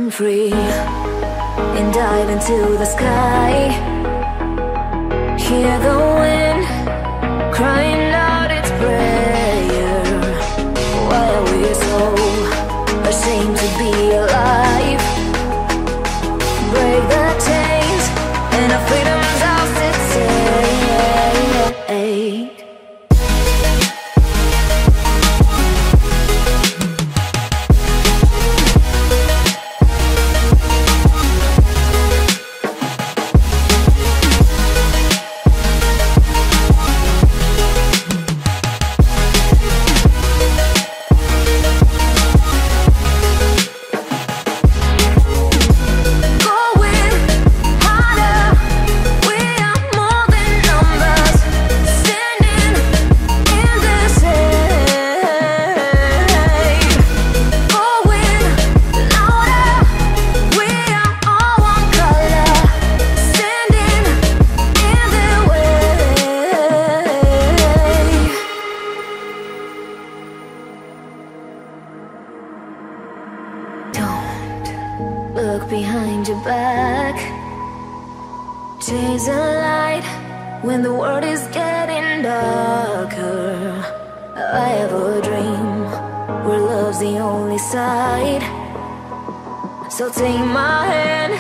running free and dive into the sky. Hear the wind crying out its prayer. Why are we so ashamed to be alive? Break the chains and our freedom's ours to take. Look behind your back. Chase a light when the world is getting darker. I have a dream where love's the only side. So take my hand,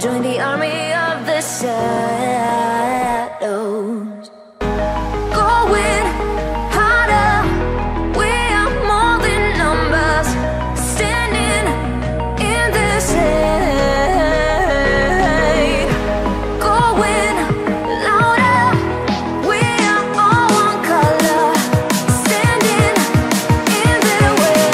join the army of the shadows. Going harder, we are more than numbers. Standing in this shade, going louder. We are all one color, standing in the way.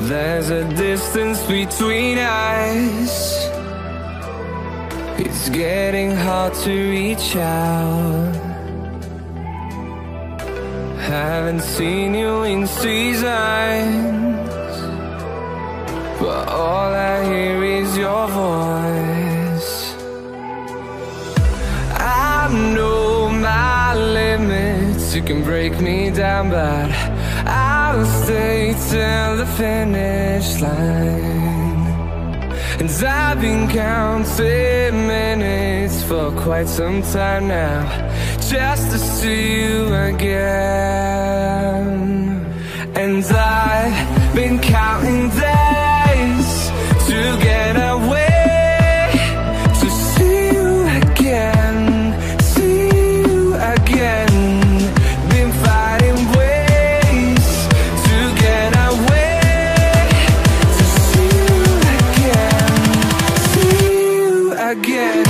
There's a distance between us. It's getting hard to reach out. Haven't seen you in seasons, but all I hear is your voice. I know my limits, you can break me down, but I'll stay till the finish line. And I've been counting minutes for quite some time now, just to see you again. And I've been counting days to get away, to see you again, see you again. Been fighting ways to get away, to see you again, see you again.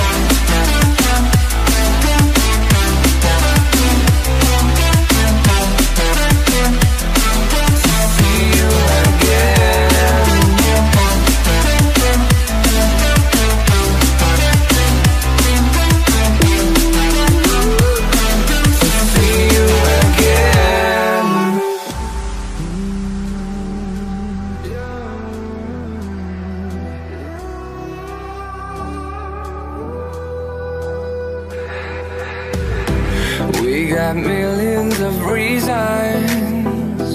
We got millions of reasons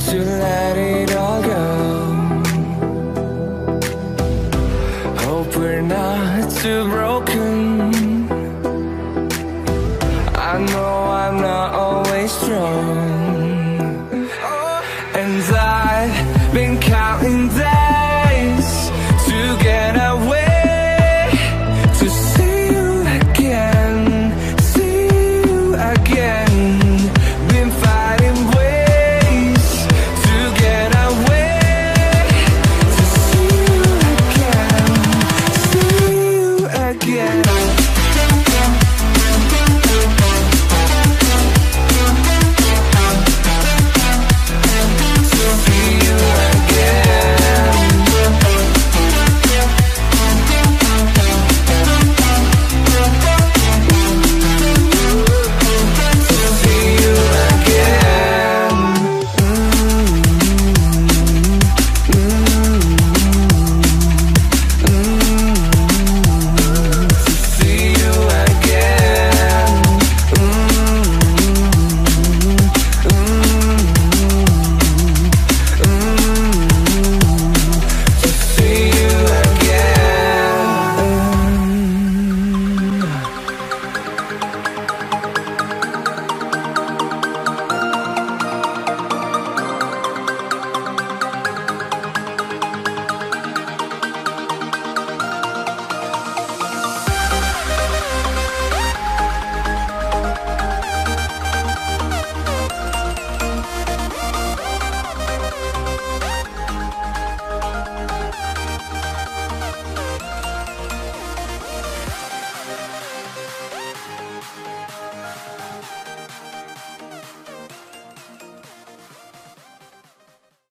to let it all go. Hope we're not too broken. I know I'm not always strong,